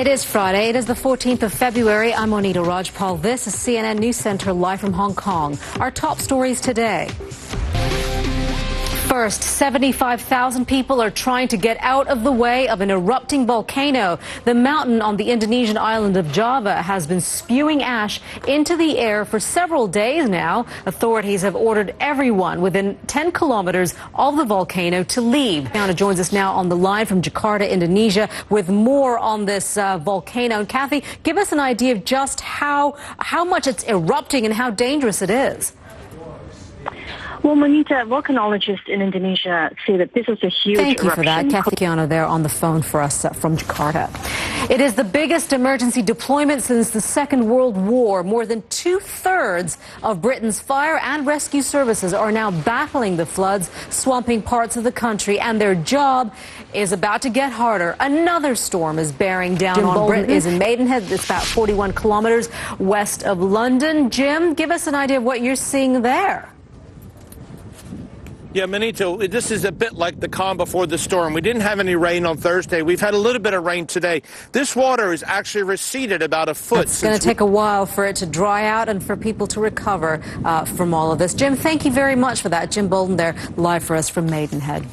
It is Friday. It is the 14th of February. I'm Monita Rajpal. This is CNN News Center live from Hong Kong. Our top stories today. First, 75,000 people are trying to get out of the way of an erupting volcano. The mountain on the Indonesian island of Java has been spewing ash into the air for several days now. Authorities have ordered everyone within 10 kilometers of the volcano to leave. Kathy joins us now on the line from Jakarta, Indonesia, with more on this volcano. And Kathy, give us an idea of just how much it's erupting and how dangerous it is. Well, Monita, volcanologists in Indonesia say that this is a huge eruption. Thank you for that. Kathy Kiano there on the phone for us from Jakarta. It is the biggest emergency deployment since the Second World War. More than two-thirds of Britain's fire and rescue services are now battling the floods swamping parts of the country, and their job is about to get harder. Another storm is bearing down on Britain. Is in Maidenhead. It's about 41 kilometers west of London. Jim, give us an idea of what you're seeing there. Yeah, Monita, this is a bit like the calm before the storm. We didn't have any rain on Thursday. We've had a little bit of rain today. This water is actually receded about a foot. It's going to take a while for it to dry out and for people to recover from all of this. Jim, thank you very much for that. Jim Bolden there, live for us from Maidenhead.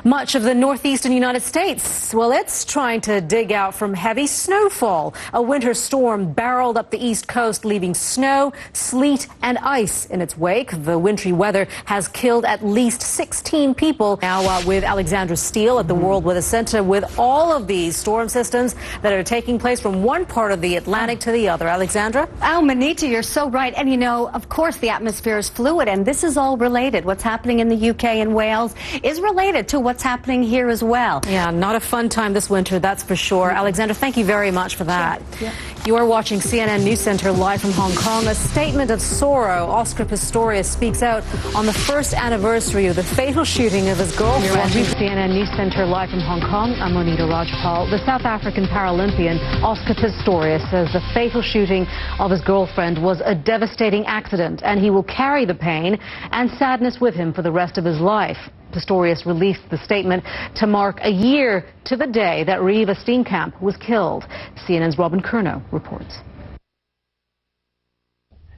Much of the northeastern United States, well, it's trying to dig out from heavy snowfall. A winter storm barreled up the east coast, leaving snow, sleet, and ice in its wake. The wintry weather has killed at least 16 people. Now with Alexandra Steele at the World Weather Center with all of these storm systems that are taking place from one part of the Atlantic to the other. Alexandra? Oh, Monita, you're so right. And, you know, of course, the atmosphere is fluid, and this is all related. What's happening in the UK and Wales is related to what's happening here as well. Yeah, not a fun time this winter, that's for sure. Alexandra, thank you very much for that. Sure. Yeah. You are watching CNN News Center live from Hong Kong. A statement of sorrow. Oscar Pistorius speaks out on the first anniversary of the fatal shooting of his girlfriend. You're watching CNN News Center live from Hong Kong. I'm Monita Rajpal. The South African Paralympian Oscar Pistorius says the fatal shooting of his girlfriend was a devastating accident, and he will carry the pain and sadness with him for the rest of his life. Pistorius released the statement to mark a year to the day that Reeva Steenkamp was killed. CNN's Robin Curnow reports.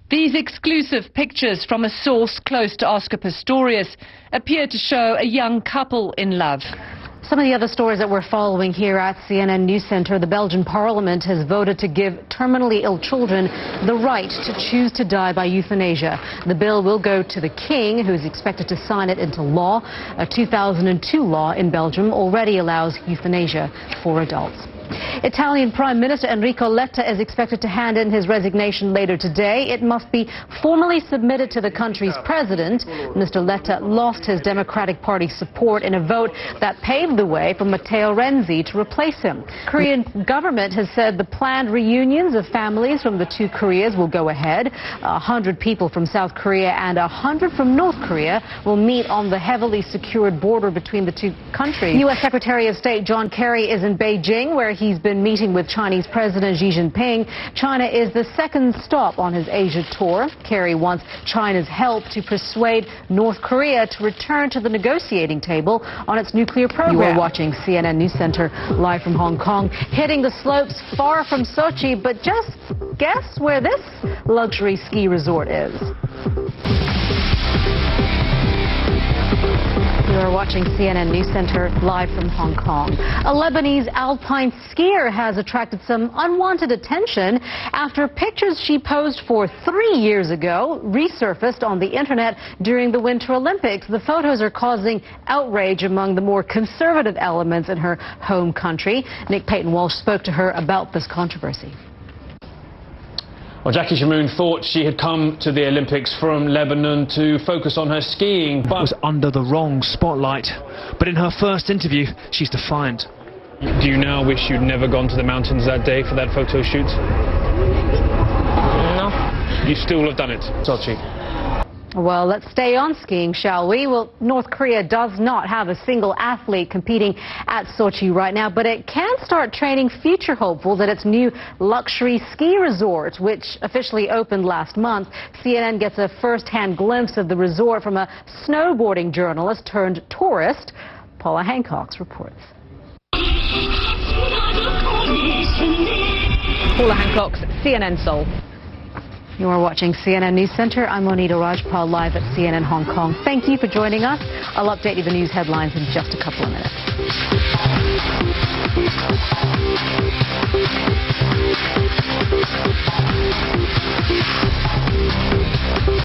These exclusive pictures from a source close to Oscar Pistorius appear to show a young couple in love. Some of the other stories that we're following here at CNN News Center, the Belgian parliament has voted to give terminally ill children the right to choose to die by euthanasia. The bill will go to the king, who is expected to sign it into law. A 2002 law in Belgium already allows euthanasia for adults. Italian Prime Minister Enrico Letta is expected to hand in his resignation later today. It must be formally submitted to the country's president. Mr. Letta lost his Democratic Party support in a vote that paved the way for Matteo Renzi to replace him. Korean government has said the planned reunions of families from the two Koreas will go ahead. 100 people from South Korea and 100 from North Korea will meet on the heavily secured border between the two countries. U.S. Secretary of State John Kerry is in Beijing, where he's been meeting with Chinese President Xi Jinping. China is the second stop on his Asia tour. Kerry wants China's help to persuade North Korea to return to the negotiating table on its nuclear program. You are watching CNN News Center live from Hong Kong, hitting the slopes far from Sochi, but just guess where this luxury ski resort is. You are watching CNN News Center live from Hong Kong. A Lebanese alpine skier has attracted some unwanted attention after pictures she posed for 3 years ago resurfaced on the internet during the Winter Olympics. The photos are causing outrage among the more conservative elements in her home country. Nick Payton-Walsh spoke to her about this controversy. Well, Jackie Shamoon thought she had come to the Olympics from Lebanon to focus on her skiing, but was under the wrong spotlight. But in her first interview, she's defiant. Do you now wish you'd never gone to the mountains that day for that photo shoot? No. You still have done it, Sochi. Well, let's stay on skiing, shall we? Well, North Korea does not have a single athlete competing at Sochi right now, but it can start training future hopefuls at its new luxury ski resort, which officially opened last month. CNN gets a first-hand glimpse of the resort from a snowboarding journalist turned tourist. Paula Hancock reports. Paula Hancock's CNN Seoul. You are watching CNN News Center. I'm Monita Rajpal, live at CNN Hong Kong. Thank you for joining us. I'll update you the news headlines in just a couple of minutes.